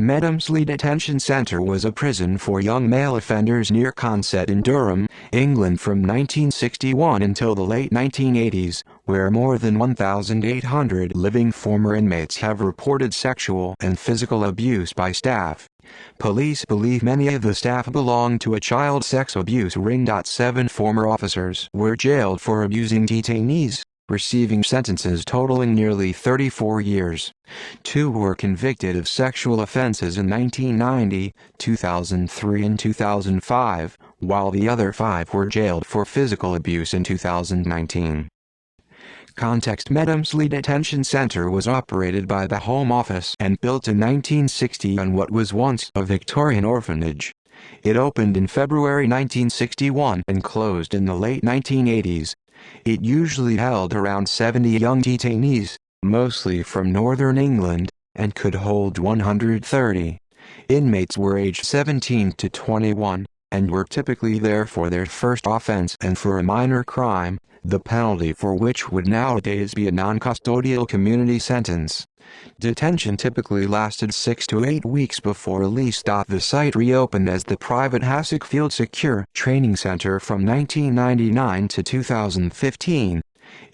Medomsley Detention Centre was a prison for young male offenders near Consett in Durham, England from 1961 until the late 1980s, where more than 1,800 living former inmates have reported sexual and physical abuse by staff. Police believe many of the staff belonged to a child sex abuse ring. 7 former officers were jailed for abusing detainees, receiving sentences totaling nearly 34 years. 2 were convicted of sexual offenses in 1990, 2003 and 2005, while the other 5 were jailed for physical abuse in 2019. Context: Medomsley Detention Centre was operated by the Home Office and built in 1960 on what was once a Victorian orphanage. It opened in February 1961 and closed in the late 1980s. It usually held around 70 young detainees, mostly from northern England, and could hold 130. Inmates were aged 17 to 21, and were typically there for their first offense and for a minor crime, the penalty for which would nowadays be a non-custodial community sentence. Detention typically lasted 6 to 8 weeks before release. The site reopened as the private Hassock Field Secure Training Center from 1999 to 2015.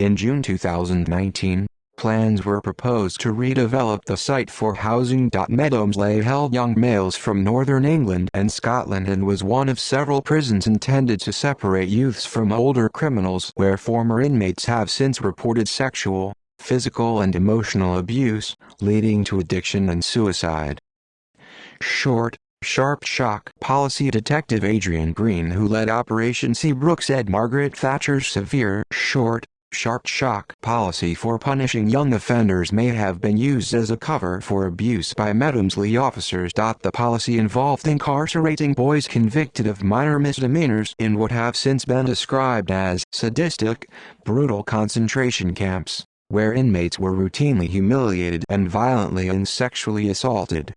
In June 2019, plans were proposed to redevelop the site for housing. Medomsley held young males from northern England and Scotland and was one of several prisons intended to separate youths from older criminals, where former inmates have since reported sexual, physical and emotional abuse, leading to addiction and suicide. Short, sharp shock. Policy Detective Adrian Green, who led Operation Seabrook, said Margaret Thatcher's severe, short, sharp shock policy for punishing young offenders may have been used as a cover for abuse by Medomsley officers. The policy involved incarcerating boys convicted of minor misdemeanors in what have since been described as sadistic, brutal concentration camps, where inmates were routinely humiliated and violently and sexually assaulted.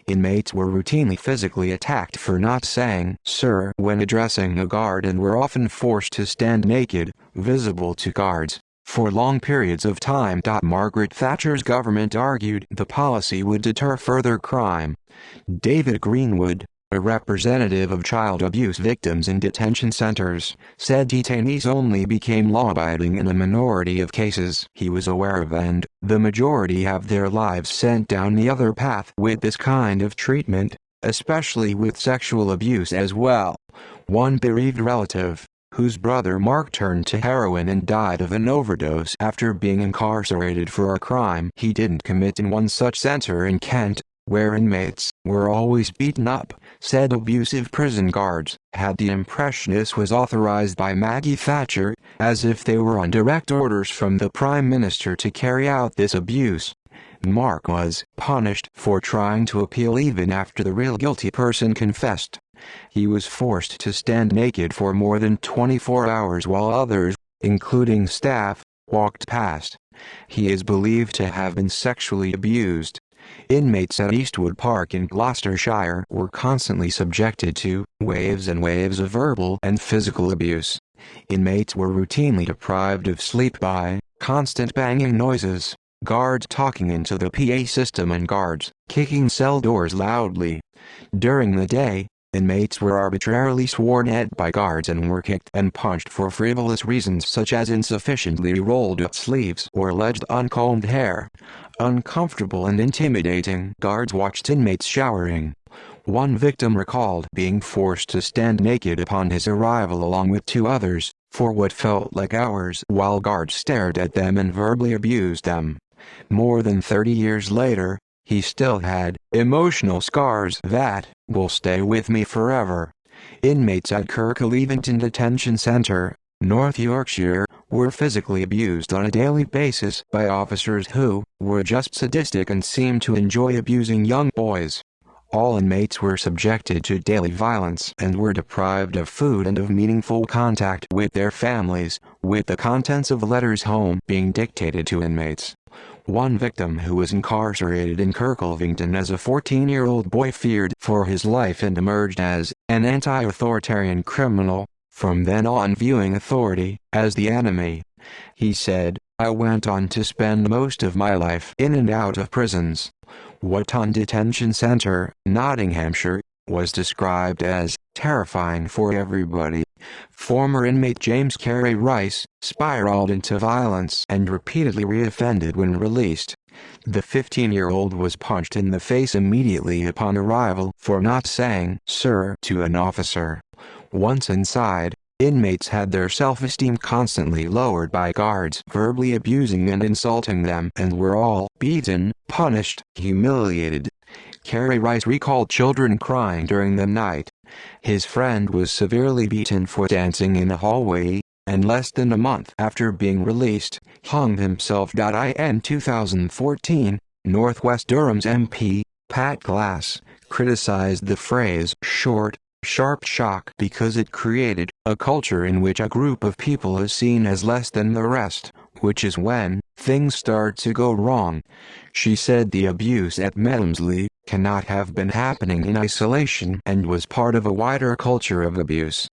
Inmates were routinely physically attacked for not saying "sir" when addressing a guard and were often forced to stand naked, visible to guards, for long periods of time. Margaret Thatcher's government argued the policy would deter further crime. David Greenwood, a representative of child abuse victims in detention centers, said detainees only became law-abiding in a minority of cases he was aware of, and the majority have their lives sent down the other path with this kind of treatment, especially with sexual abuse as well. One bereaved relative, whose brother Mark turned to heroin and died of an overdose after being incarcerated for a crime he didn't commit in one such center in Kent, where inmates were always beaten up, said abusive prison guards had the impression this was authorized by Maggie Thatcher, as if they were on direct orders from the Prime Minister to carry out this abuse. Mark was punished for trying to appeal even after the real guilty person confessed. He was forced to stand naked for more than 24 hours while others, including staff, walked past. He is believed to have been sexually abused. Inmates at Eastwood Park in Gloucestershire were constantly subjected to waves and waves of verbal and physical abuse. Inmates were routinely deprived of sleep by constant banging noises, guards talking into the PA system and guards kicking cell doors loudly. During the day, inmates were arbitrarily sworn at by guards and were kicked and punched for frivolous reasons such as insufficiently rolled up sleeves or alleged uncombed hair. Uncomfortable and intimidating guards watched inmates showering. One victim recalled being forced to stand naked upon his arrival along with 2 others, for what felt like hours, while guards stared at them and verbally abused them. More than 30 years later, he still had emotional scars that will stay with me forever. Inmates at Kirkleavington Detention Centre, North Yorkshire, were physically abused on a daily basis by officers who were just sadistic and seemed to enjoy abusing young boys. All inmates were subjected to daily violence and were deprived of food and of meaningful contact with their families, with the contents of letters home being dictated to inmates. One victim who was incarcerated in Kirkleavington as a 14-year-old boy feared for his life and emerged as an anti-authoritarian criminal, from then on viewing authority as the enemy. He said, I went on to spend most of my life in and out of prisons. Wootton Detention Centre, Nottinghamshire, was described as terrifying for everybody. Former inmate James Carey Rice spiraled into violence and repeatedly reoffended when released. The 15-year-old was punched in the face immediately upon arrival for not saying "sir" to an officer. Once inside, inmates had their self-esteem constantly lowered by guards verbally abusing and insulting them and were all beaten, punished, humiliated. Carey Rice recalled children crying during the night. His friend was severely beaten for dancing in a hallway, and less than a month after being released, hung himself. In 2014, Northwest Durham's MP, Pat Glass, criticized the phrase "short, sharp shock" because it created a culture in which a group of people is seen as less than the rest, which is when things start to go wrong. She said the abuse at Medomsley cannot have been happening in isolation and was part of a wider culture of abuse.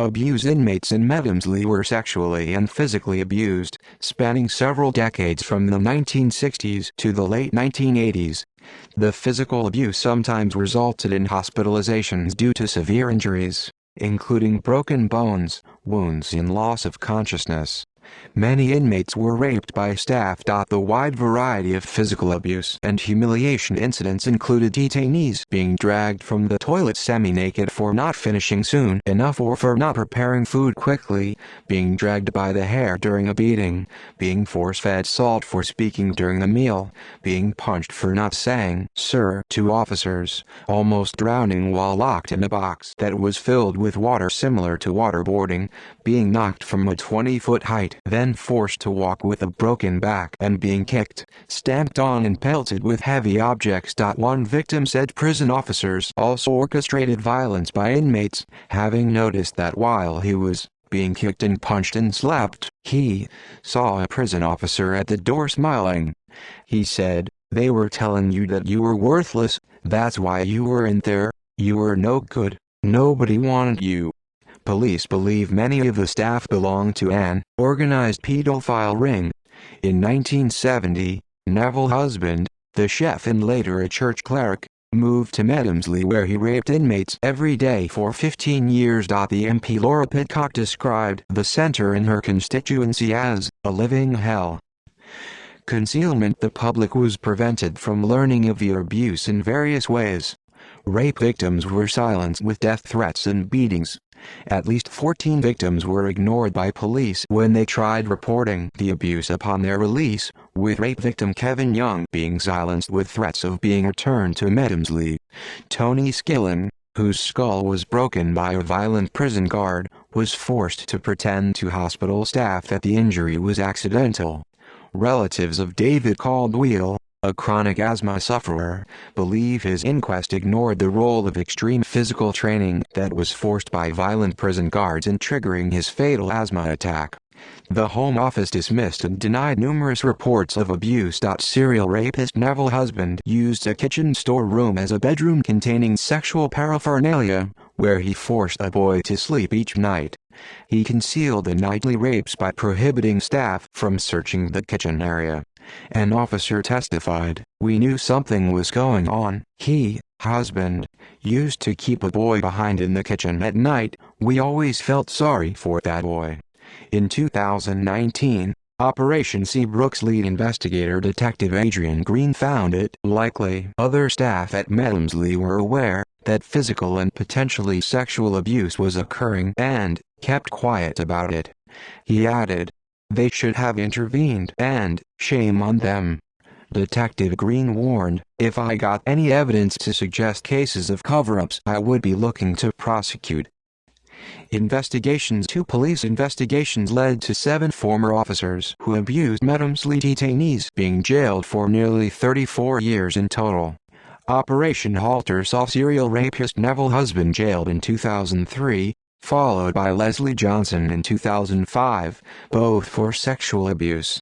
Abused inmates in Medomsley were sexually and physically abused, spanning several decades from the 1960s to the late 1980s. The physical abuse sometimes resulted in hospitalizations due to severe injuries, including broken bones, wounds and loss of consciousness. Many inmates were raped by staff. The wide variety of physical abuse and humiliation incidents included detainees being dragged from the toilet semi-naked for not finishing soon enough or for not preparing food quickly, being dragged by the hair during a beating, being force-fed salt for speaking during a meal, being punched for not saying "sir" to officers, almost drowning while locked in a box that was filled with water similar to waterboarding, being knocked from a 20-foot height, then forced to walk with a broken back and being kicked, stamped on and pelted with heavy objects. One victim said prison officers also orchestrated violence by inmates, having noticed that while he was being kicked and punched and slapped, he saw a prison officer at the door smiling. He said, "They were telling you that you were worthless, that's why you were in there, you were no good, nobody wanted you." Police believe many of the staff belonged to an organized pedophile ring. In 1970, Neville Husband, the chef and later a church cleric, moved to Medomsley where he raped inmates every day for 15 years. The MP Laura Pidcock described the center in her constituency as a living hell. Concealment: the public was prevented from learning of the abuse in various ways. Rape victims were silenced with death threats and beatings. At least 14 victims were ignored by police when they tried reporting the abuse upon their release, with rape victim Kevin Young being silenced with threats of being returned to Medomsley. Tony Skillen, whose skull was broken by a violent prison guard, was forced to pretend to hospital staff that the injury was accidental. Relatives of David Caldwell, a chronic asthma sufferer, believe his inquest ignored the role of extreme physical training that was forced by violent prison guards in triggering his fatal asthma attack. The Home Office dismissed and denied numerous reports of abuse. Serial rapist Neville Husband used a kitchen storeroom as a bedroom containing sexual paraphernalia, where he forced a boy to sleep each night. He concealed the nightly rapes by prohibiting staff from searching the kitchen area. An officer testified, "We knew something was going on. He, Husband, used to keep a boy behind in the kitchen at night. We always felt sorry for that boy." In 2019, Operation Seabrook's lead investigator Detective Adrian Green found it likely other staff at Medomsley were aware that physical and potentially sexual abuse was occurring and kept quiet about it. He added, "They should have intervened and shame on them." Detective Green warned, "If I got any evidence to suggest cases of cover-ups, I would be looking to prosecute." Investigations: 2 police investigations led to 7 former officers who abused Medomsley detainees being jailed for nearly 34 years in total. Operation Halter saw serial rapist Neville Husband jailed in 2003, followed by Leslie Johnson in 2005, both for sexual abuse.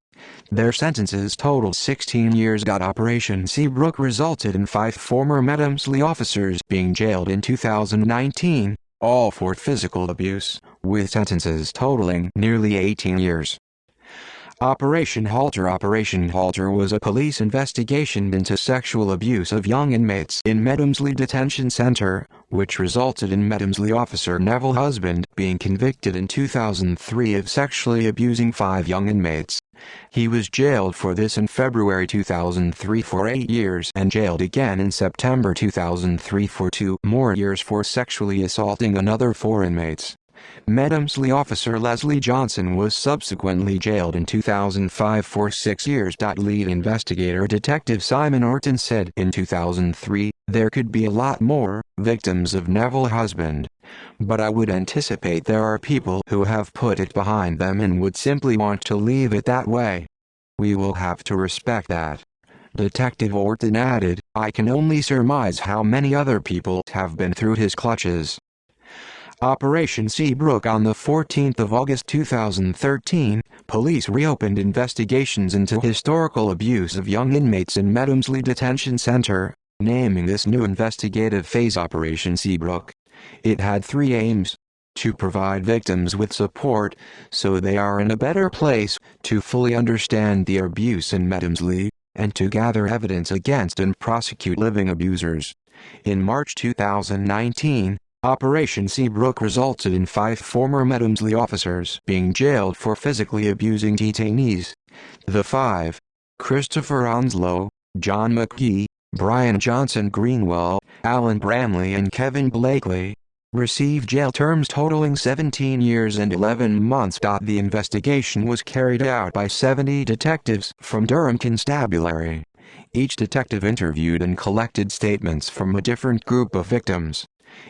Their sentences totaled 16 years. Operation Seabrook resulted in 5 former Medomsley officers being jailed in 2019, all for physical abuse, with sentences totaling nearly 18 years. Operation Halter. Operation Halter was a police investigation into sexual abuse of young inmates in Medomsley Detention Center, which resulted in Medomsley officer Neville Husband being convicted in 2003 of sexually abusing 5 young inmates. He was jailed for this in February 2003 for 8 years and jailed again in September 2003 for 2 more years for sexually assaulting another 4 inmates. Medomsley officer Leslie Johnson was subsequently jailed in 2005 for 6 years. Lead investigator Detective Simon Orton said in 2003, "There could be a lot more victims of Neville Husband. But I would anticipate there are people who have put it behind them and would simply want to leave it that way. We will have to respect that." Detective Orton added, "I can only surmise how many other people have been through his clutches." Operation Seabrook. On the 14th of August 2013, police reopened investigations into historical abuse of young inmates in Medomsley Detention Center, naming this new investigative phase Operation Seabrook. It had 3 aims: to provide victims with support, so they are in a better place to fully understand the abuse in Medomsley, and to gather evidence against and prosecute living abusers. In March 2019, Operation Seabrook resulted in 5 former Medomsley officers being jailed for physically abusing detainees. The 5, Christopher Onslow, John McGee, Brian Johnson Greenwell, Alan Bramley and Kevin Blakely, received jail terms totaling 17 years and 11 months. The investigation was carried out by 70 detectives from Durham Constabulary. Each detective interviewed and collected statements from a different group of victims.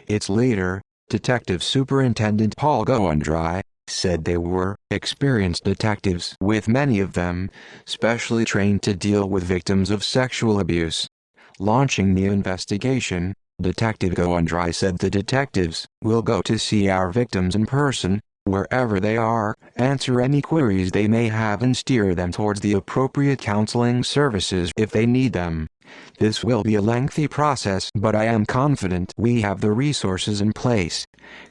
Its leader, Detective Superintendent Paul Goendry, said they were experienced detectives, with many of them specially trained to deal with victims of sexual abuse. Launching the investigation, Detective Goendry said the detectives will go to see our victims in person, wherever they are, answer any queries they may have and steer them towards the appropriate counseling services if they need them. This will be a lengthy process, but I am confident we have the resources in place.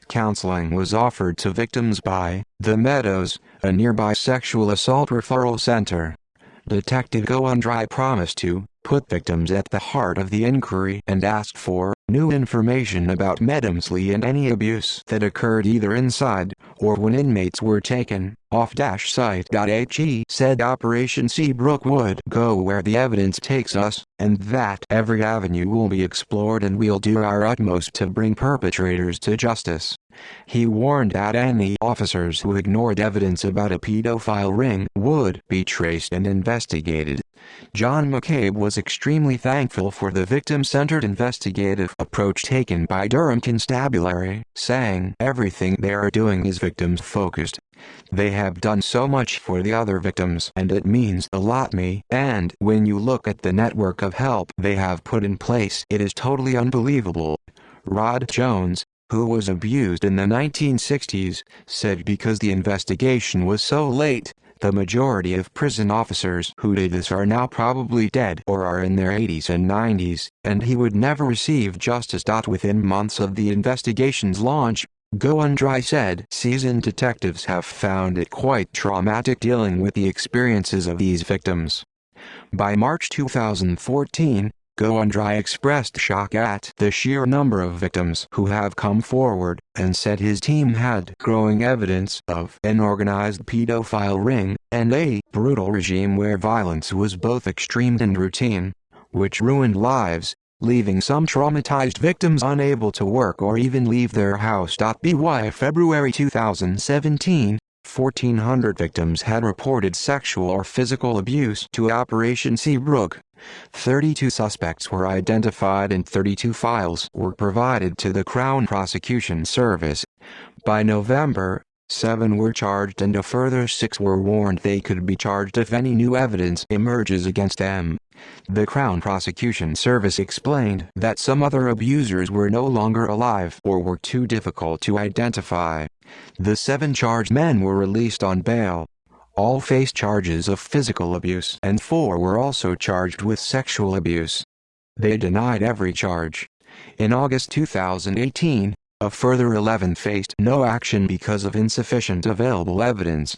Counseling was offered to victims by The Meadows, a nearby sexual assault referral center. Detective Goendry promised to put victims at the heart of the inquiry and asked for new information about Medomsley and any abuse that occurred either inside or when inmates were taken off-site. He said Operation Seabrook would go where the evidence takes us, and that every avenue will be explored and we'll do our utmost to bring perpetrators to justice. He warned that any officers who ignored evidence about a pedophile ring would be traced and investigated. John McCabe was extremely thankful for the victim-centered investigative approach taken by Durham Constabulary, saying everything they are doing is victims-focused. They have done so much for the other victims and it means a lot to me, and when you look at the network of help they have put in place, it is totally unbelievable. Rod Jones, who was abused in the 1960s, said because the investigation was so late, the majority of prison officers who did this are now probably dead or are in their 80s and 90s, and he would never receive justice. Within months of the investigation's launch, Goendry said seasoned detectives have found it quite traumatic dealing with the experiences of these victims. By March 2014, Goendry expressed shock at the sheer number of victims who have come forward, and said his team had growing evidence of an organized pedophile ring, and a brutal regime where violence was both extreme and routine, which ruined lives, leaving some traumatized victims unable to work or even leave their house. By February 2017, 1,400 victims had reported sexual or physical abuse to Operation Seabrook. 32 suspects were identified and 32 files were provided to the Crown Prosecution Service. By November, 7 were charged and a further 6 were warned they could be charged if any new evidence emerges against them. The Crown Prosecution Service explained that some other abusers were no longer alive or were too difficult to identify. The 7 charged men were released on bail. All faced charges of physical abuse and 4 were also charged with sexual abuse. They denied every charge. In August 2018, A further 11 faced no action because of insufficient available evidence.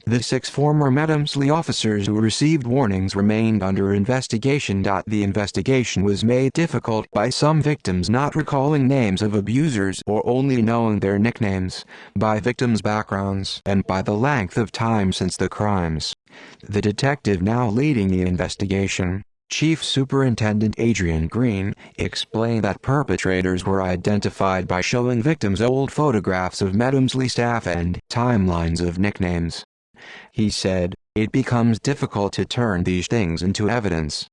The 6 former Medomsley officers who received warnings remained under investigation. The investigation was made difficult by some victims not recalling names of abusers or only knowing their nicknames, by victims' backgrounds, and by the length of time since the crimes. The detective now leading the investigation, Chief Superintendent Adrian Green, explained that perpetrators were identified by showing victims old photographs of Medomsley staff and timelines of nicknames. He said, "It becomes difficult to turn these things into evidence."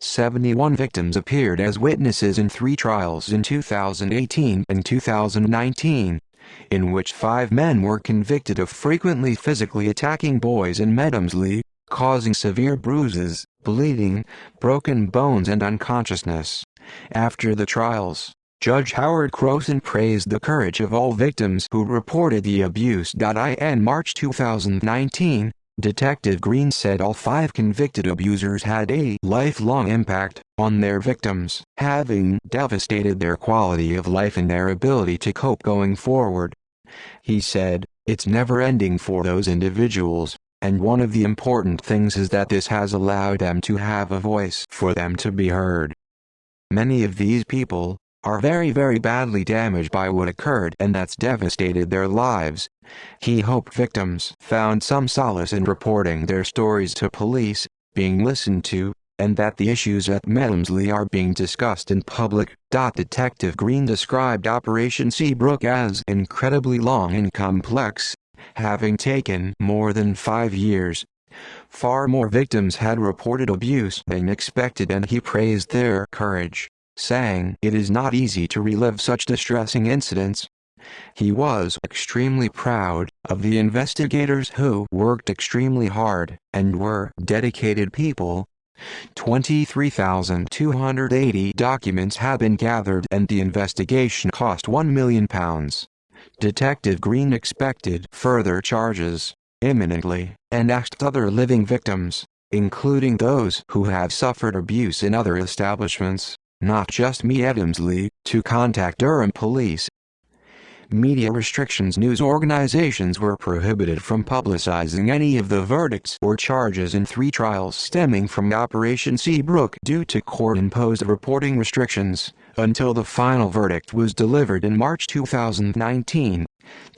71 victims appeared as witnesses in 3 trials in 2018 and 2019, in which 5 men were convicted of frequently physically attacking boys in Medomsley, causing severe bruises, bleeding, broken bones and unconsciousness. After the trials, Judge Howard Croson praised the courage of all victims who reported the abuse. In March 2019, Detective Green said all 5 convicted abusers had a lifelong impact on their victims, having devastated their quality of life and their ability to cope going forward. He said, "It's never ending for those individuals. And one of the important things is that this has allowed them to have a voice, for them to be heard. Many of these people are very badly damaged by what occurred, and that's devastated their lives." He hoped victims found some solace in reporting their stories to police, being listened to, and that the issues at Medomsley are being discussed in public. Detective Green described Operation Seabrook as incredibly long and complex, having taken more than 5 years. Far more victims had reported abuse than expected, and he praised their courage, saying, "It is not easy to relive such distressing incidents." He was extremely proud of the investigators who worked extremely hard and were dedicated people. 23,280 documents have been gathered and the investigation cost £1 million. Detective Green expected further charges imminently, and asked other living victims, including those who have suffered abuse in other establishments, not just Medomsley, to contact Durham police. Media restrictions. News organizations were prohibited from publicizing any of the verdicts or charges in 3 trials stemming from Operation Seabrook due to court-imposed reporting restrictions, until the final verdict was delivered in March 2019.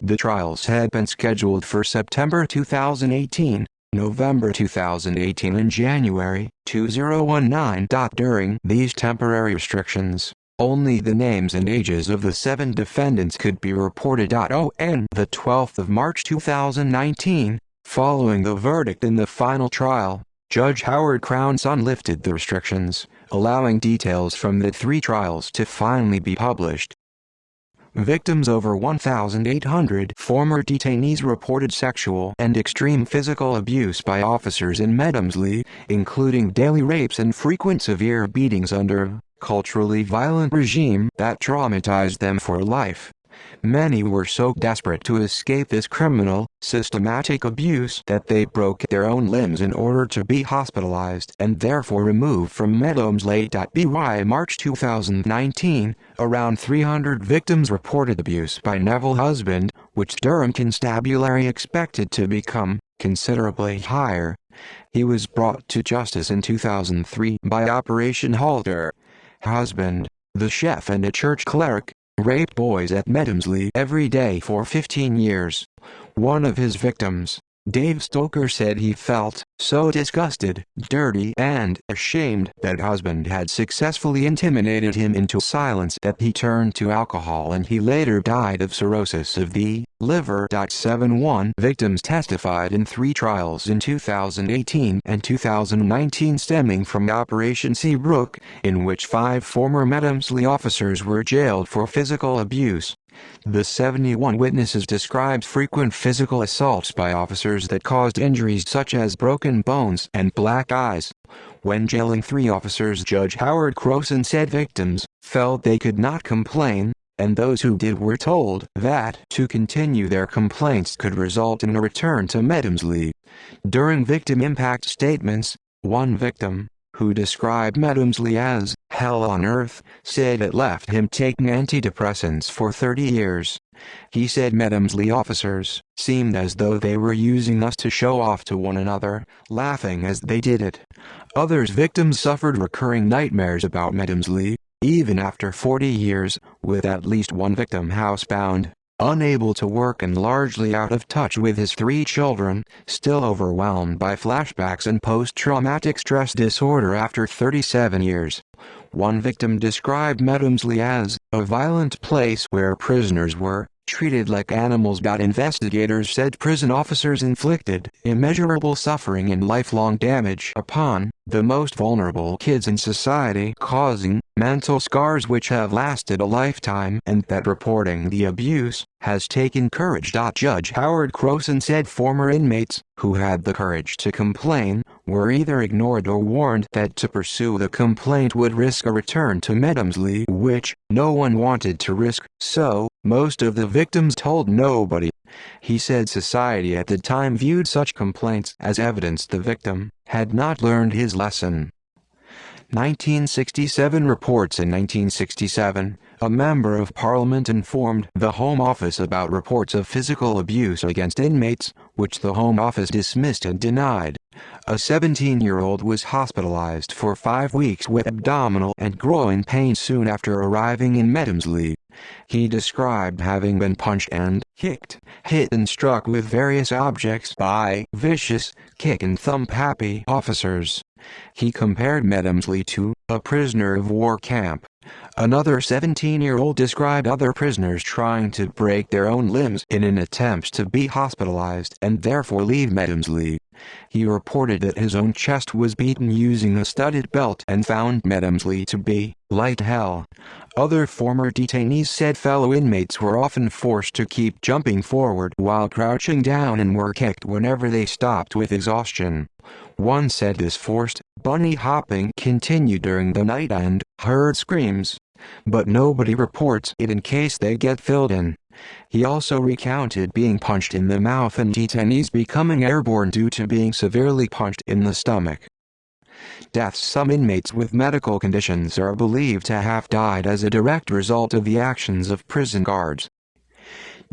The trials had been scheduled for September 2018, November 2018 and January 2019. During these temporary restrictions, only the names and ages of the 7 defendants could be reported. On the 12th of March 2019, following the verdict in the final trial, Judge Howard Croson lifted the restrictions, allowing details from the 3 trials to finally be published. Victims. Over 1,800 former detainees reported sexual and extreme physical abuse by officers in Medomsley, including daily rapes and frequent severe beatings under a culturally violent regime that traumatized them for life. Many were so desperate to escape this criminal, systematic abuse that they broke their own limbs in order to be hospitalized and therefore removed from Medomsley. By March 2019, around 300 victims reported abuse by Neville Husband, which Durham Constabulary expected to become considerably higher. He was brought to justice in 2003 by Operation Halter. Husband, the chef and a church cleric, raped boys at Medomsley every day for 15 years. One of his victims, Dave Stoker, said he felt so disgusted, dirty and ashamed that Husband had successfully intimidated him into silence that he turned to alcohol, and he later died of cirrhosis of the liver. 71 victims testified in 3 trials in 2018 and 2019 stemming from Operation Seabrook, in which 5 former Medomsley officers were jailed for physical abuse. The 71 witnesses described frequent physical assaults by officers that caused injuries such as broken bones and black eyes. When jailing 3 officers, Judge Howard Croson said victims felt they could not complain, and those who did were told that to continue their complaints could result in a return to Medomsley. During victim impact statements, one victim, who described Medomsley as hell on earth, said it left him taking antidepressants for 30 years. He said Medomsley officers seemed as though they were using us to show off to one another, laughing as they did it. Others victims suffered recurring nightmares about Medomsley, even after 40 years, with at least one victim housebound, unable to work and largely out of touch with his 3 children, still overwhelmed by flashbacks and post-traumatic stress disorder after 37 years. One victim described Medomsley as a violent place where prisoners were treated like animals. Investigators said prison officers inflicted immeasurable suffering and lifelong damage upon the most vulnerable kids in society, causing mental scars which have lasted a lifetime, and that reporting the abuse has taken courage. Judge Howard Croson said former inmates who had the courage to complain were either ignored or warned that to pursue the complaint would risk a return to Medomsley, which no one wanted to risk, so most of the victims told nobody. He said society at the time viewed such complaints as evidence the victim had not learned his lesson. 1967 reports. In 1967, a member of Parliament informed the Home Office about reports of physical abuse against inmates, which the Home Office dismissed and denied. A 17-year-old was hospitalized for 5 weeks with abdominal and groin pain soon after arriving in Medomsley. He described having been punched and kicked, hit and struck with various objects by vicious, kick-and-thump-happy officers. He compared Medomsley to a prisoner of war camp. Another 17-year-old described other prisoners trying to break their own limbs in an attempt to be hospitalized and therefore leave Medomsley. He reported that his own chest was beaten using a studded belt and found Medomsley to be like hell. Other former detainees said fellow inmates were often forced to keep jumping forward while crouching down and were kicked whenever they stopped with exhaustion. One said this forced bunny hopping continued during the night and heard screams, but nobody reports it in case they get filled in. He also recounted being punched in the mouth and detainees becoming airborne due to being severely punched in the stomach. Deaths. Some inmates with medical conditions are believed to have died as a direct result of the actions of prison guards.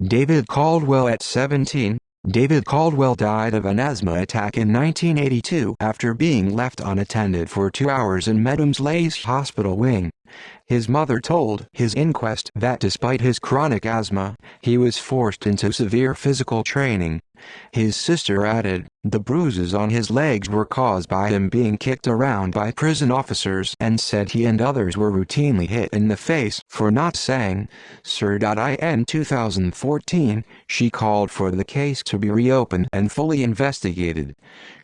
David Caldwell. At 17, David Caldwell died of an asthma attack in 1982 after being left unattended for 2 hours in Medomsley's hospital wing. His mother told his inquest that despite his chronic asthma, he was forced into severe physical training. His sister added, the bruises on his legs were caused by him being kicked around by prison officers, and said he and others were routinely hit in the face for not saying sir. In 2014, she called for the case to be reopened and fully investigated.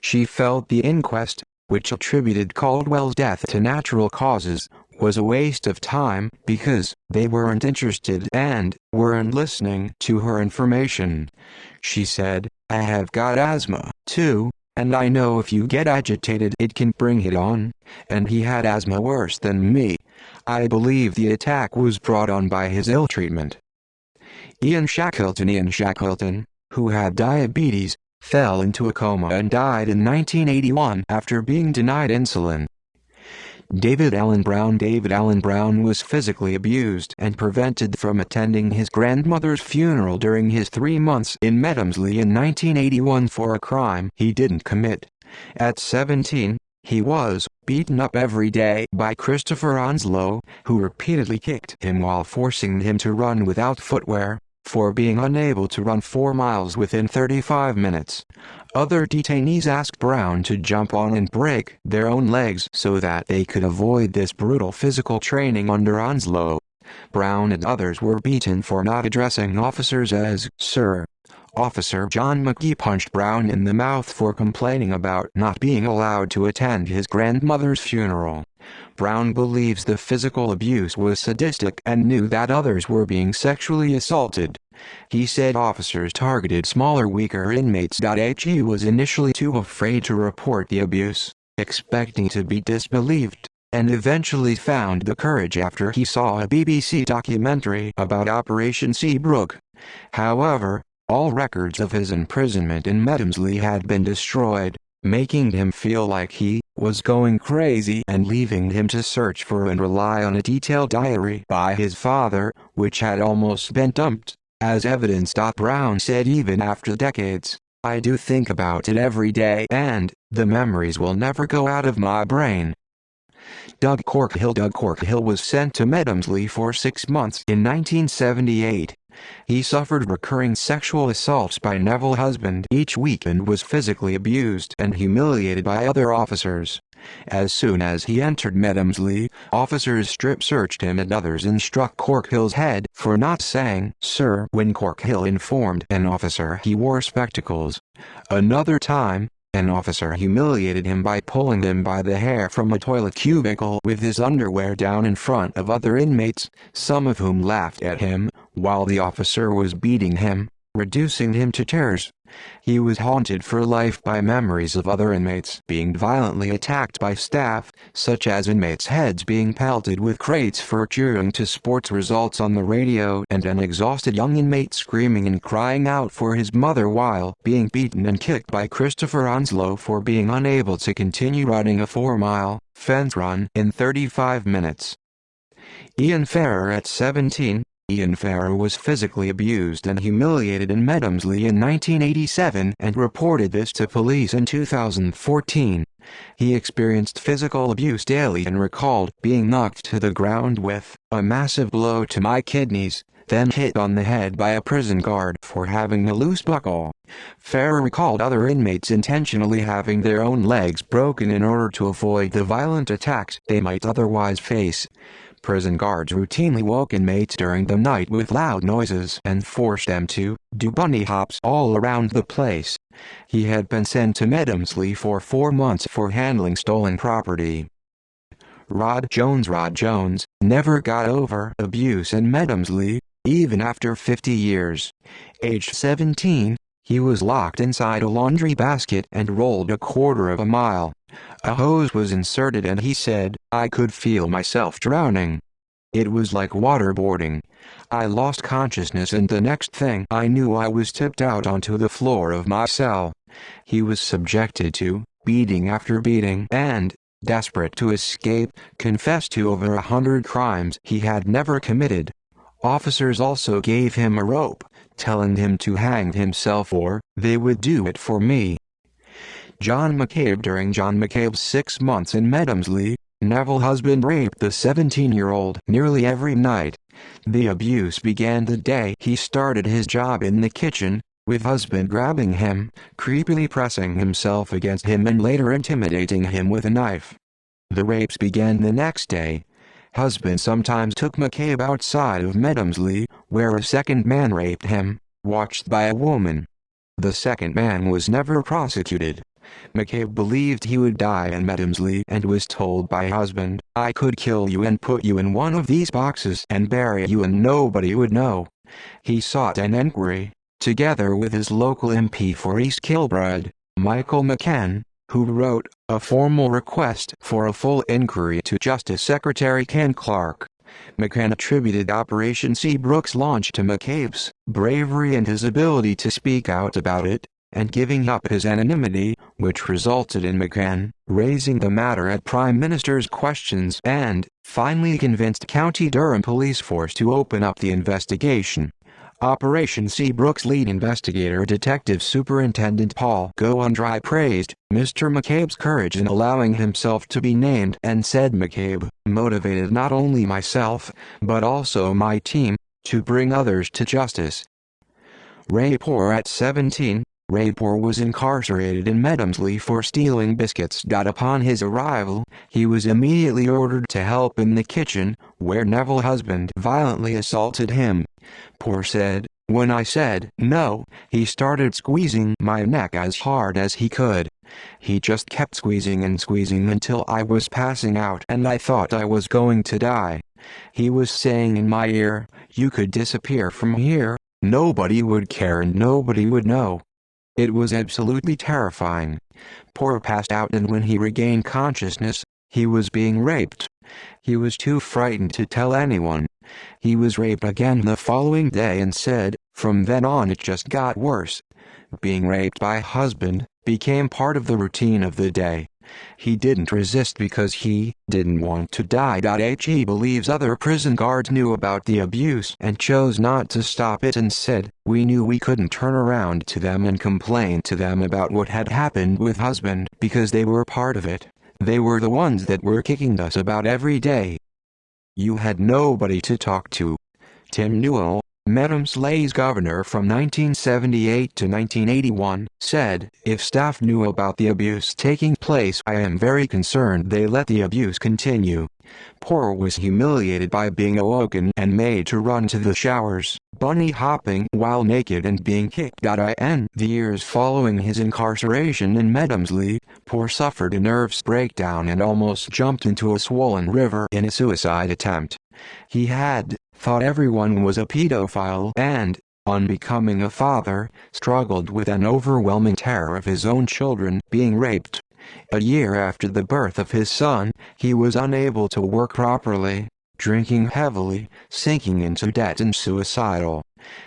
She felt the inquest, which attributed Caldwell's death to natural causes, was a waste of time because they weren't interested and weren't listening to her information. She said, I have got asthma, too, and I know if you get agitated it can bring it on, and he had asthma worse than me. I believe the attack was brought on by his ill treatment. Ian Shackleton, who had diabetes, fell into a coma and died in 1981 after being denied insulin. David Allen Brown was physically abused and prevented from attending his grandmother's funeral during his 3 months in Medomsley in 1981 for a crime he didn't commit. At 17, he was beaten up every day by Christopher Onslow, who repeatedly kicked him while forcing him to run without footwear, for being unable to run 4 miles within 35 minutes. Other detainees asked Brown to jump on and break their own legs so that they could avoid this brutal physical training under Onslow. Brown and others were beaten for not addressing officers as sir. Officer John McGee punched Brown in the mouth for complaining about not being allowed to attend his grandmother's funeral. Brown believes the physical abuse was sadistic and knew that others were being sexually assaulted. He said officers targeted smaller, weaker inmates. He was initially too afraid to report the abuse, expecting to be disbelieved, and eventually found the courage after he saw a BBC documentary about Operation Seabrook. However, all records of his imprisonment in Medomsley had been destroyed. making him feel like he was going crazy and leaving him to search for and rely on a detailed diary by his father, which had almost been dumped as evidence. Brown said, even after decades, I do think about it every day and the memories will never go out of my brain. Doug Corkhill was sent to Medomsley for 6 months in 1978. He suffered recurring sexual assaults by Neville Husband each week and was physically abused and humiliated by other officers. As soon as he entered Medomsley, officers strip-searched him and others and struck Corkhill's head for not saying "sir" when Corkhill informed an officer he wore spectacles. Another time, an officer humiliated him by pulling him by the hair from a toilet cubicle with his underwear down in front of other inmates, some of whom laughed at him, while the officer was beating him, reducing him to tears. He was haunted for life by memories of other inmates being violently attacked by staff, such as inmates' heads being pelted with crates for cheering to sports results on the radio and an exhausted young inmate screaming and crying out for his mother while being beaten and kicked by Christopher Onslow for being unable to continue running a 4-mile fence run in 35 minutes. Ian Farrer at 17. Ian Farrer was physically abused and humiliated in Medomsley in 1987 and reported this to police in 2014. He experienced physical abuse daily and recalled being knocked to the ground with a massive blow to my kidneys, then hit on the head by a prison guard for having a loose buckle. Farrer recalled other inmates intentionally having their own legs broken in order to avoid the violent attacks they might otherwise face. Prison guards routinely woke inmates during the night with loud noises and forced them to do bunny hops all around the place. He had been sent to Medomsley for 4 months for handling stolen property. Rod Jones never got over abuse in Medomsley, even after 50 years. Aged 17, he was locked inside a laundry basket and rolled 1/4 mile. A hose was inserted and he said, I could feel myself drowning. It was like waterboarding. I lost consciousness and the next thing I knew I was tipped out onto the floor of my cell. He was subjected to beating after beating and, desperate to escape, confessed to over 100 crimes he had never committed. Officers also gave him a rope, telling him to hang himself or they would do it for me. John McCabe. During John McCabe's 6 months in Medomsley, Neville Husband raped the 17-year-old nearly every night. The abuse began the day he started his job in the kitchen, with Husband grabbing him, creepily pressing himself against him and later intimidating him with a knife. The rapes began the next day. Husband sometimes took McCabe outside of Medomsley, where a second man raped him, watched by a woman. The second man was never prosecuted. McCabe believed he would die in Medomsley and was told by Husband, I could kill you and put you in one of these boxes and bury you and nobody would know. He sought an inquiry, together with his local MP for East Kilbride, Michael McCann, who wrote a formal request for a full inquiry to Justice Secretary Ken Clark. McCann attributed Operation Seabrook's launch to McCabe's bravery and his ability to speak out about it, and giving up his anonymity, which resulted in McCann raising the matter at Prime Minister's questions and finally convinced County Durham Police Force to open up the investigation. Operation Seabrook's lead investigator Detective Superintendent Paul Goandry praised Mr. McCabe's courage in allowing himself to be named and said McCabe motivated not only myself, but also my team, to bring others to justice. Ray Poor at 17. Ray Poor was incarcerated in Medomsley for stealing biscuits. Upon his arrival, he was immediately ordered to help in the kitchen, where Neville Husband violently assaulted him. Poor said, when I said no, he started squeezing my neck as hard as he could. He just kept squeezing and squeezing until I was passing out and I thought I was going to die. He was saying in my ear, you could disappear from here, nobody would care and nobody would know. It was absolutely terrifying. Poor passed out and when he regained consciousness, he was being raped. He was too frightened to tell anyone. He was raped again the following day and said, from then on it just got worse. Being raped by Husband, became part of the routine of the day. He didn't resist because he didn't want to die. He believes other prison guards knew about the abuse and chose not to stop it and said, "We knew we couldn't turn around to them and complain to them about what had happened with husband because they were part of it. They were the ones that were kicking us about every day. You had nobody to talk to." Tim Newell, Medomsley's governor from 1978 to 1981, said, "If staff knew about the abuse taking place, I am very concerned they let the abuse continue. Poor was humiliated by being awoken and made to run to the showers, bunny hopping while naked and being kicked. In the years following his incarceration in Medomsley, Poor suffered a nerves breakdown and almost jumped into a swollen river in a suicide attempt. He had thought everyone was a pedophile and, on becoming a father, struggled with an overwhelming terror of his own children being raped. A year after the birth of his son, he was unable to work properly, drinking heavily, sinking into debt and suicidal.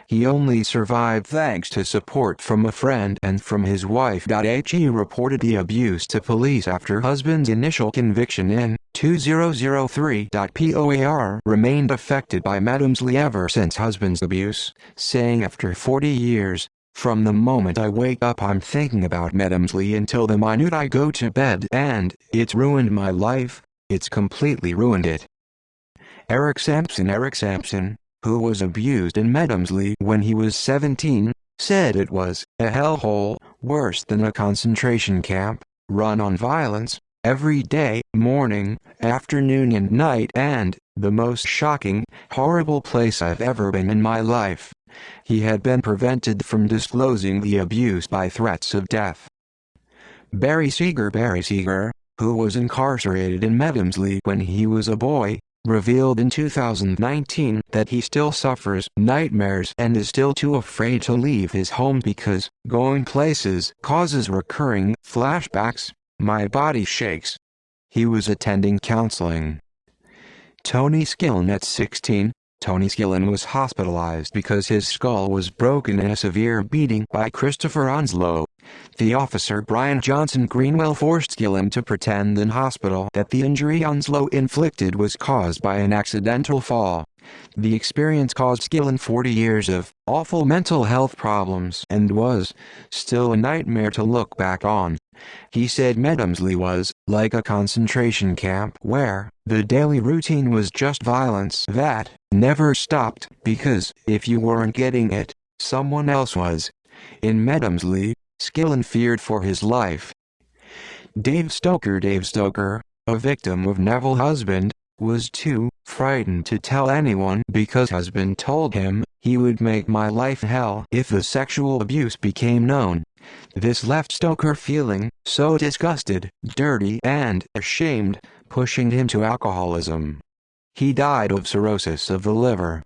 He only survived thanks to support from a friend and from his wife. He reported the abuse to police after husband's initial conviction in 2003. Poir remained affected by Medomsley ever since husband's abuse, saying after 40 years, "From the moment I wake up I'm thinking about Medomsley until the minute I go to bed, and it's ruined my life, it's completely ruined it." Eric Sampson, who was abused in Medomsley when he was 17, said it was a hellhole, worse than a concentration camp, run on violence, every day, morning, afternoon and night, and the most shocking, horrible place I've ever been in my life. He had been prevented from disclosing the abuse by threats of death. Barry Seeger, who was incarcerated in Medomsley when he was a boy, revealed in 2019 that he still suffers nightmares and is still too afraid to leave his home because going places causes recurring flashbacks. "My body shakes." He was attending counseling. Tony Skillen at 16. Tony Skillen was hospitalized because his skull was broken in a severe beating by Christopher Onslow. The officer Brian Johnson Greenwell forced Skillen to pretend in hospital that the injury Onslow inflicted was caused by an accidental fall. The experience caused Skillen 40 years of awful mental health problems and was still a nightmare to look back on. He said Medomsley was like a concentration camp where the daily routine was just violence that never stopped because if you weren't getting it, someone else was. In Medomsley, Skillen feared for his life. Dave Stoker, a victim of Neville's husband, was too frightened to tell anyone because husband told him he would make my life hell if the sexual abuse became known. This left Stoker feeling so disgusted, dirty and ashamed, pushing him to alcoholism. He died of cirrhosis of the liver.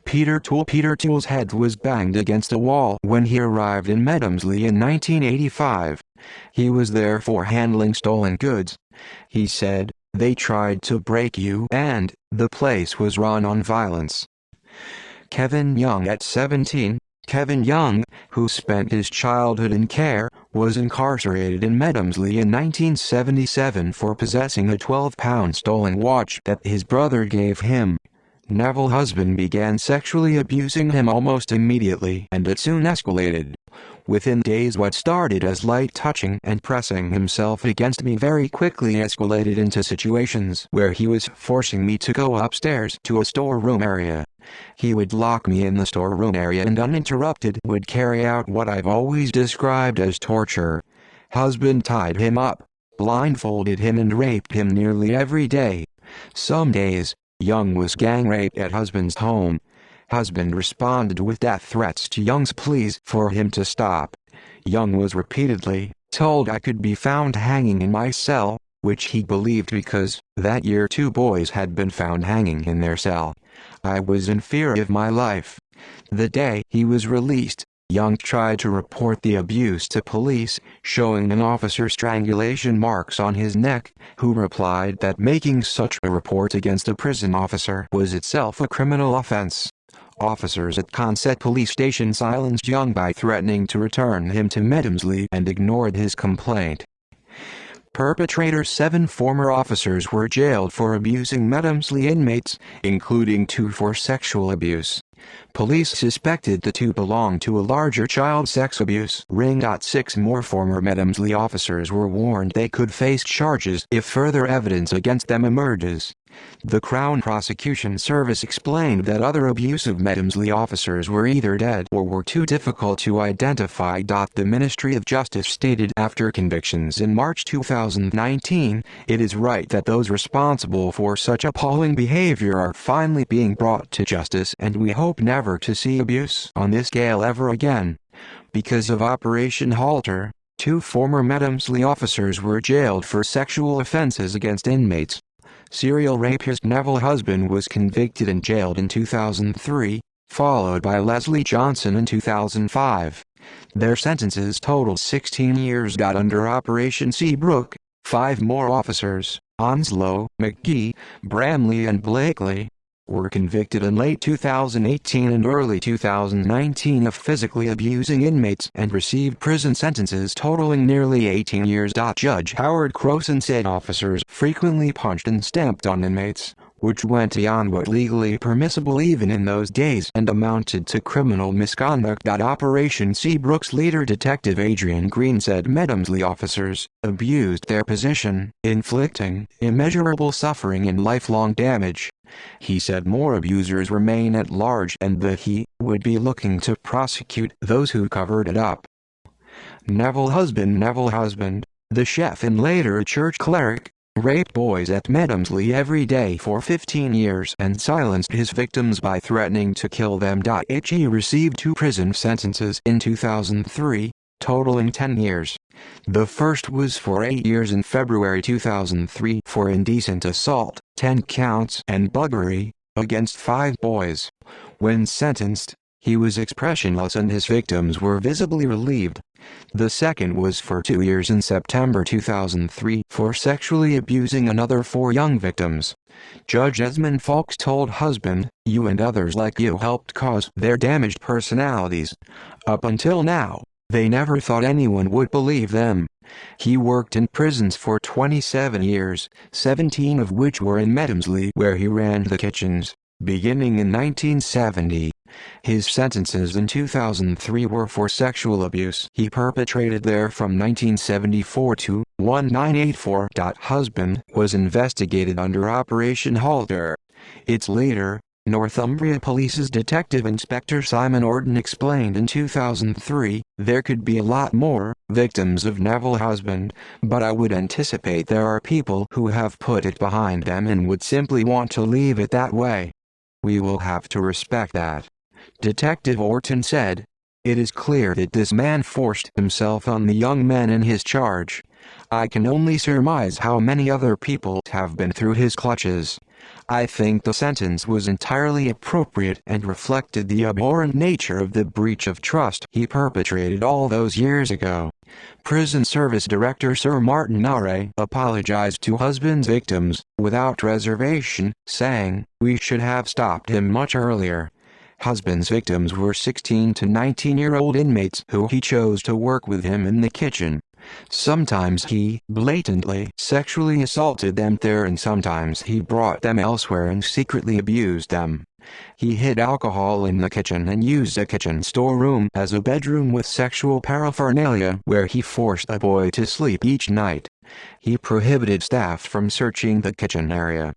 Peter Toole's head was banged against a wall when he arrived in Medomsley in 1985. He was there for handling stolen goods. He said, "They tried to break you and the place was run on violence." Kevin Young at 17. Kevin Young, who spent his childhood in care, was incarcerated in Medomsley in 1977 for possessing a 12-pound stolen watch that his brother gave him. Neville's husband began sexually abusing him almost immediately and it soon escalated. Within days what started as light touching and pressing himself against me very quickly escalated into situations where he was forcing me to go upstairs to a storeroom area. He would lock me in the storeroom area and uninterrupted would carry out what I've always described as torture. Husband tied him up, blindfolded him and raped him nearly every day. Some days, Young was gang raped at husband's home. Husband responded with death threats to Young's pleas for him to stop. Young was repeatedly told I could be found hanging in my cell, which he believed because that year 2 boys had been found hanging in their cell. I was in fear of my life. The day he was released, Young tried to report the abuse to police, showing an officer's strangulation marks on his neck, who replied that making such a report against a prison officer was itself a criminal offense. Officers at Consett police station silenced Young by threatening to return him to Medomsley and ignored his complaint. Perpetrators. 7 former officers were jailed for abusing Medomsley inmates, including 2 for sexual abuse. Police suspected the 2 belonged to a larger child sex abuse ring. 6 more former Medomsley officers were warned they could face charges if further evidence against them emerges. The Crown Prosecution Service explained that other abusive Medomsley officers were either dead or were too difficult to identify. The Ministry of Justice stated after convictions in March 2019, "It is right that those responsible for such appalling behavior are finally being brought to justice, and we hope never to see abuse on this scale ever again." Because of Operation Halter, 2 former Medomsley officers were jailed for sexual offenses against inmates. Serial rapist Neville Husband was convicted and jailed in 2003, followed by Leslie Johnson in 2005. Their sentences totaled 16 years. Under Operation Seabrook, 5 more officers, Onslow, McGee, Bramley and Blakely, were convicted in late 2018 and early 2019 of physically abusing inmates and received prison sentences totaling nearly 18 years. Judge Howard Croson said officers frequently punched and stamped on inmates, which went beyond what legally permissible even in those days and amounted to criminal misconduct. Operation Seabrook's leader Detective Adrian Green said Medomsley officers abused their position, inflicting immeasurable suffering and lifelong damage. He said more abusers remain at large and that he would be looking to prosecute those who covered it up. Neville Husband, the chef and later a church cleric, raped boys at Medomsley every day for 15 years and silenced his victims by threatening to kill them. He received 2 prison sentences in 2003, totaling 10 years. The first was for 8 years in February 2003 for indecent assault, 10 counts, and buggery, against 5 boys. When sentenced, he was expressionless and his victims were visibly relieved. The second was for 2 years in September 2003 for sexually abusing another 4 young victims. Judge Esmond Fawkes told Husband, "You and others like you helped cause their damaged personalities. Up until now, they never thought anyone would believe them." He worked in prisons for 27 years, 17 of which were in Medomsley where he ran the kitchens, beginning in 1970. His sentences in 2003 were for sexual abuse he perpetrated there from 1974 to 1984. Husband was investigated under Operation Halter. Its leader, Northumbria Police's Detective Inspector Simon Orton explained in 2003, "There could be a lot more victims of Neville Husband, but I would anticipate there are people who have put it behind them and would simply want to leave it that way. We will have to respect that." Detective Orton said, "It is clear that this man forced himself on the young men in his charge. I can only surmise how many other people have been through his clutches. I think the sentence was entirely appropriate and reflected the abhorrent nature of the breach of trust he perpetrated all those years ago." Prison Service Director Sir Martin Nare apologized to Husband's victims, without reservation, saying, "We should have stopped him much earlier." Husband's victims were 16 to 19-year-old inmates who he chose to work with him in the kitchen. Sometimes he blatantly sexually assaulted them there and sometimes he brought them elsewhere and secretly abused them. He hid alcohol in the kitchen and used a kitchen storeroom as a bedroom with sexual paraphernalia where he forced a boy to sleep each night. He prohibited staff from searching the kitchen area.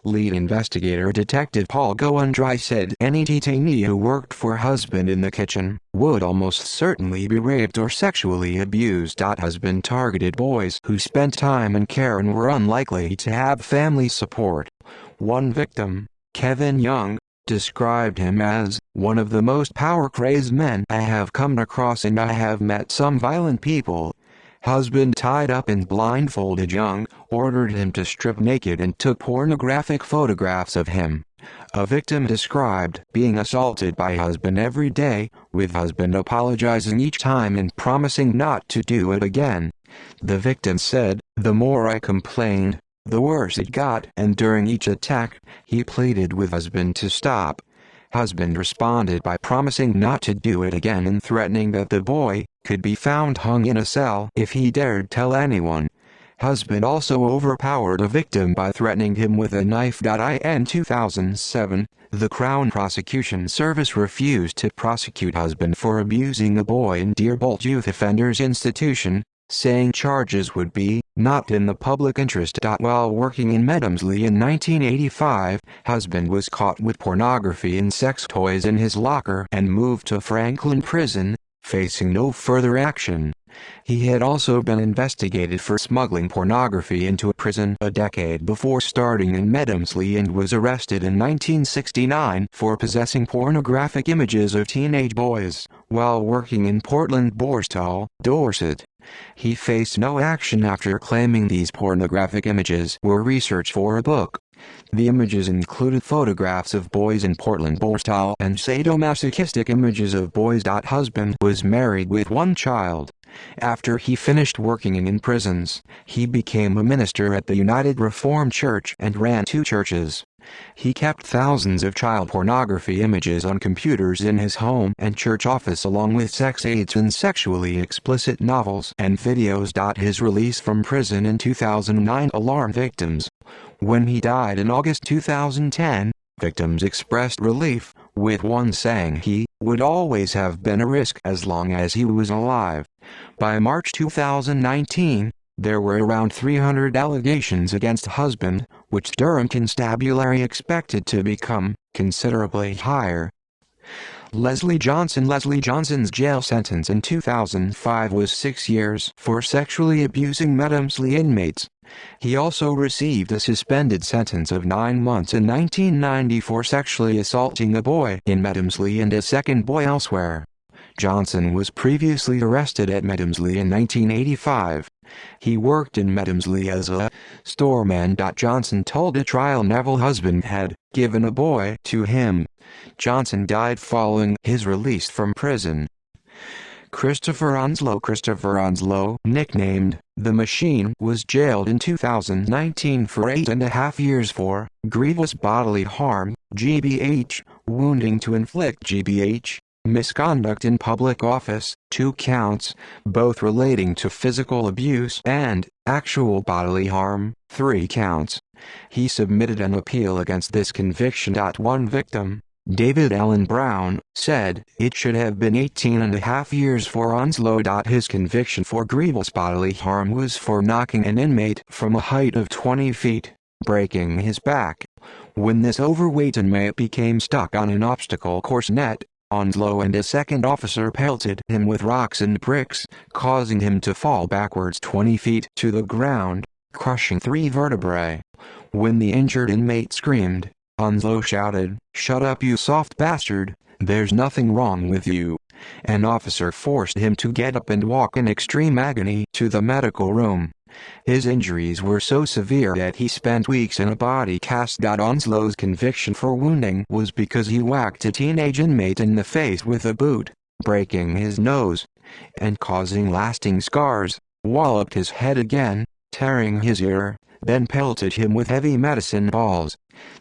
Lead investigator Detective Paul Goandry said any detainee who worked for Husband in the kitchen would almost certainly be raped or sexually abused. Husband targeted boys who spent time in care and were unlikely to have family support. One victim, Kevin Young, described him as one of the most power-crazed men I have come across, and I have met some violent people. Husband tied up and blindfolded Young, ordered him to strip naked and took pornographic photographs of him. A victim described being assaulted by Husband every day, with Husband apologizing each time and promising not to do it again. The victim said, "The more I complained, the worse it got, and during each attack, he pleaded with Husband to stop." Husband responded by promising not to do it again and threatening that the boy could be found hung in a cell if he dared tell anyone. Husband also overpowered a victim by threatening him with a knife. In 2007, the Crown Prosecution Service refused to prosecute husband for abusing a boy in Dearbolt Youth Offenders Institution, saying charges would be not in the public interest. While working in Medomsley in 1985, husband was caught with pornography and sex toys in his locker and moved to Franklin Prison, facing no further action. He had also been investigated for smuggling pornography into a prison a decade before starting in Medomsley and was arrested in 1969 for possessing pornographic images of teenage boys while working in Portland Borstal, Dorset. He faced no action after claiming these pornographic images were research for a book. The images included photographs of boys in Portland Borstal and sadomasochistic images of boys. Husband was married with one child. After he finished working in prisons, he became a minister at the United Reformed Church and ran 2 churches. He kept thousands of child pornography images on computers in his home and church office along with sex aids and sexually explicit novels and videos. His release from prison in 2009 alarmed victims. When he died in August 2010, victims expressed relief, with one saying he would always have been a risk as long as he was alive. By March 2019, there were around 300 allegations against husband, which Durham Constabulary expected to become considerably higher. Leslie Johnson's jail sentence in 2005 was 6 years for sexually abusing Medomsley inmates. He also received a suspended sentence of 9 months in 1990 for sexually assaulting a boy in Medomsley and a second boy elsewhere. Johnson was previously arrested at Medomsley in 1985. He worked in Medomsley as a storeman. Johnson told a trial Neville husband had given a boy to him. Johnson died following his release from prison. Christopher Onslow, nicknamed The Machine, was jailed in 2019 for 8.5 years for grievous bodily harm, GBH, wounding to inflict GBH, misconduct in public office, 2 counts, both relating to physical abuse, and actual bodily harm, 3 counts. He submitted an appeal against this conviction. One victim, David Allen Brown, said it should have been 18.5 years for Onslow. His conviction for grievous bodily harm was for knocking an inmate from a height of 20 feet, breaking his back. When this overweight inmate became stuck on an obstacle course net, Onslow and a second officer pelted him with rocks and bricks, causing him to fall backwards 20 feet to the ground, crushing 3 vertebrae. When the injured inmate screamed, Onslow shouted, "Shut up, you soft bastard, there's nothing wrong with you." An officer forced him to get up and walk in extreme agony to the medical room. His injuries were so severe that he spent weeks in a body cast. Onslow's conviction for wounding was because he whacked a teenage inmate in the face with a boot, breaking his nose and causing lasting scars, walloped his head again, tearing his ear, then pelted him with heavy medicine balls.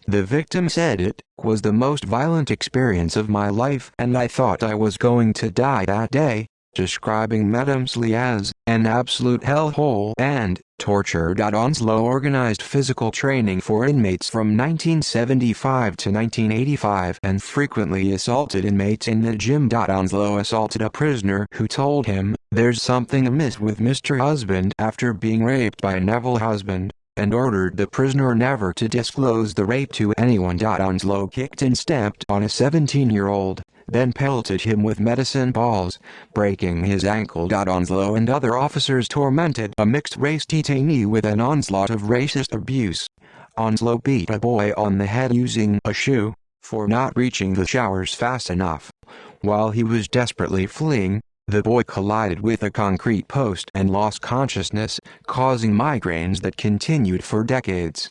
The victim said, "It was the most violent experience of my life and I thought I was going to die that day," describing Medomsley as an absolute hellhole and torture. Onslow organized physical training for inmates from 1975 to 1985 and frequently assaulted inmates in the gym. Onslow assaulted a prisoner who told him, "There's something amiss with Mr. Husband," after being raped by Neville Husband, and ordered the prisoner never to disclose the rape to anyone. Onslow kicked and stamped on a 17-year-old, then pelted him with medicine balls, breaking his ankle. Onslow and other officers tormented a mixed-race detainee with an onslaught of racist abuse. Onslow beat a boy on the head using a shoe for not reaching the showers fast enough. While he was desperately fleeing, the boy collided with a concrete post and lost consciousness, causing migraines that continued for decades.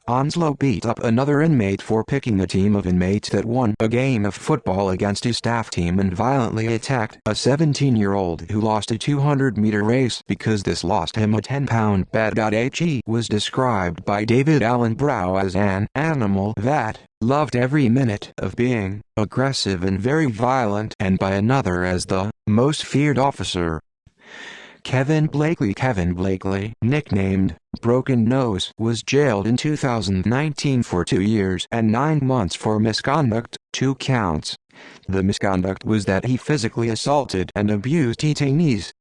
Onslow beat up another inmate for picking a team of inmates that won a game of football against his staff team and violently attacked a 17-year-old who lost a 200-meter race because this lost him a 10-pound bet. He was described by David Allen Brow as an animal that loved every minute of being aggressive and very violent, and by another as the most feared officer. Kevin Blakely, nicknamed Broken Nose, was jailed in 2019 for 2 years and 9 months for misconduct, 2 counts. The misconduct was that he physically assaulted and abused detainees.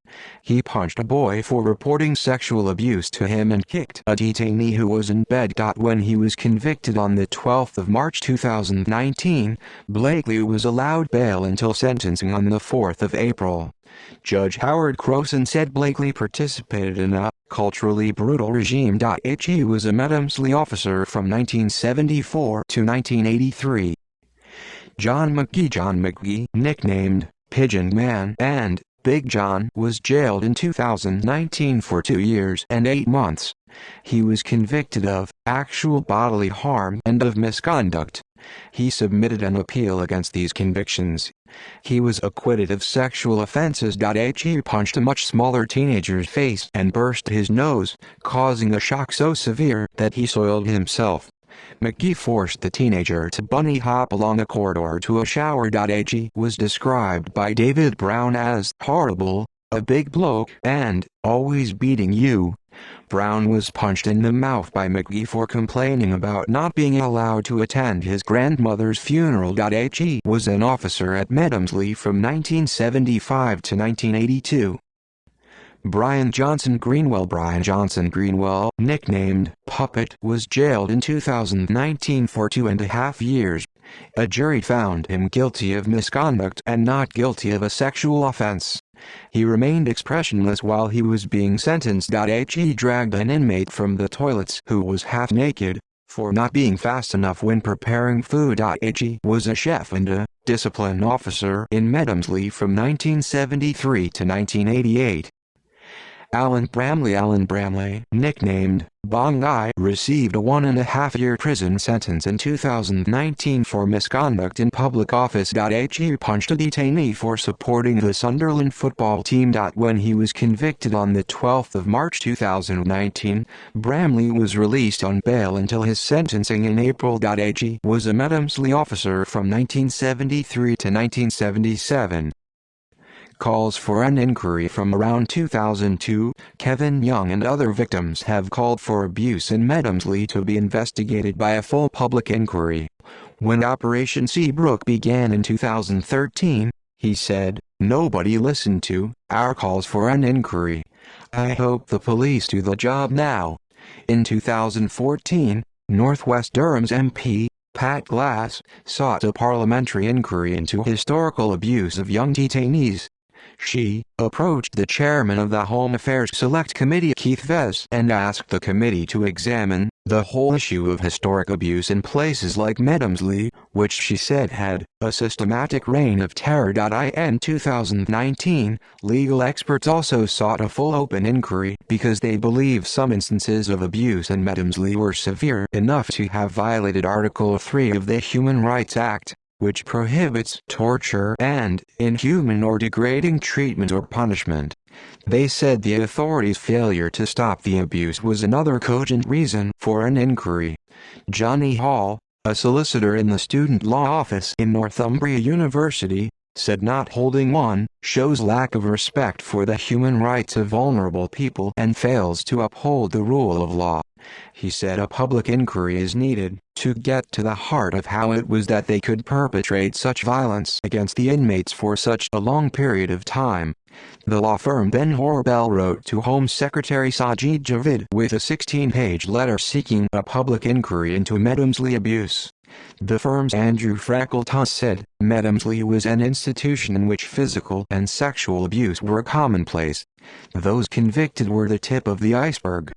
He punched a boy for reporting sexual abuse to him and kicked a detainee who was in bed. When he was convicted on the 12th of March 2019, Blakely was allowed bail until sentencing on the 4th of April. Judge Howard Crowson said Blakely participated in a culturally brutal regime. He was a Medomsley officer from 1974 to 1983. John McGee, nicknamed Pigeon Man and Big John, was jailed in 2019 for 2 years and 8 months. He was convicted of actual bodily harm and of misconduct. He submitted an appeal against these convictions. He was acquitted of sexual offenses. He punched a much smaller teenager's face and burst his nose, causing a shock so severe that he soiled himself. McGee forced the teenager to bunny hop along a corridor to a shower. He was described by David Brown as horrible, a big bloke, and always beating you. Brown was punched in the mouth by McGee for complaining about not being allowed to attend his grandmother's funeral. He was an officer at Medomsley from 1975 to 1982. Brian Johnson Greenwell, nicknamed Puppet, was jailed in 2019 for 2.5 years. A jury found him guilty of misconduct and not guilty of a sexual offense. He remained expressionless while he was being sentenced. He dragged an inmate from the toilets who was half naked for not being fast enough when preparing food. He was a chef and a discipline officer in Medomsley from 1973 to 1988. Alan Bramley, nicknamed Bong Ai, received a 1.5-year prison sentence in 2019 for misconduct in public office. He punched a detainee for supporting the Sunderland football team. When he was convicted on the 12th of March 2019, Bramley was released on bail until his sentencing in April. He was a Medomsley officer from 1973 to 1977. Calls for an inquiry from around 2002, Kevin Young and other victims have called for abuse in Medomsley to be investigated by a full public inquiry. When Operation Seabrook began in 2013, he said, "Nobody listened to our calls for an inquiry. I hope the police do the job now." In 2014, Northwest Durham's MP, Pat Glass, sought a parliamentary inquiry into historical abuse of young detainees. She approached the chairman of the Home Affairs Select Committee, Keith Vez, and asked the committee to examine the whole issue of historic abuse in places like Medomsley, which she said had a systematic reign of terror. In 2019, legal experts also sought a full open inquiry because they believe some instances of abuse in Medomsley were severe enough to have violated Article 3 of the Human Rights Act, which prohibits torture and inhuman or degrading treatment or punishment. They said the authorities' failure to stop the abuse was another cogent reason for an inquiry. Johnny Hall, a solicitor in the student law office in Northumbria University, said not holding one shows lack of respect for the human rights of vulnerable people and fails to uphold the rule of law. He said a public inquiry is needed to get to the heart of how it was that they could perpetrate such violence against the inmates for such a long period of time. The law firm Ben Horbell wrote to Home Secretary Sajid Javid with a 16-page letter seeking a public inquiry into Medomsley abuse. The firm's Andrew Freckleton said, Medomsley was an institution in which physical and sexual abuse were commonplace. Those convicted were the tip of the iceberg.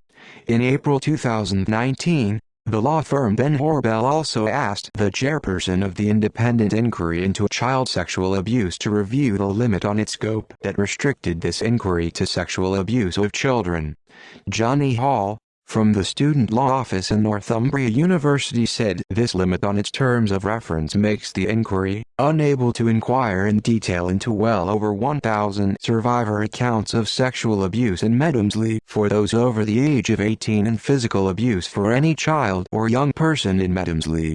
In April 2019, the law firm Ben Horbell also asked the chairperson of the independent inquiry into child sexual abuse to review the limit on its scope that restricted this inquiry to sexual abuse of children. Johnny Hall, from the Student Law Office in Northumbria University said this limit on its terms of reference makes the inquiry unable to inquire in detail into well over 1,000 survivor accounts of sexual abuse in Medomsley for those over the age of 18 and physical abuse for any child or young person in Medomsley.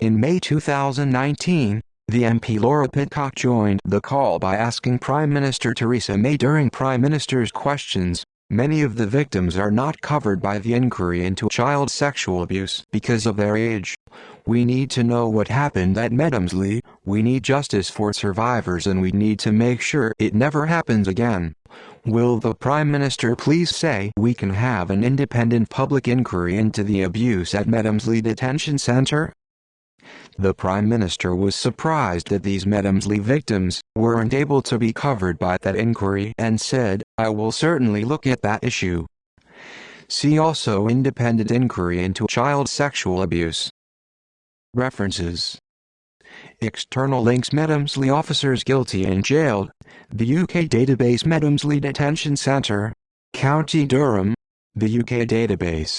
In May 2019, the MP Laura Pidcock joined the call by asking Prime Minister Theresa May during Prime Minister's questions, "Many of the victims are not covered by the inquiry into child sexual abuse because of their age. We need to know what happened at Medomsley, we need justice for survivors, and we need to make sure it never happens again. Will the Prime Minister please say we can have an independent public inquiry into the abuse at Medomsley Detention Centre?" The Prime Minister was surprised that these Medomsley victims weren't able to be covered by that inquiry and said, "I will certainly look at that issue." See also independent inquiry into child sexual abuse. References. External links: Medomsley officers guilty and jailed. The UK database: Medomsley Detention Centre, County Durham. The UK database.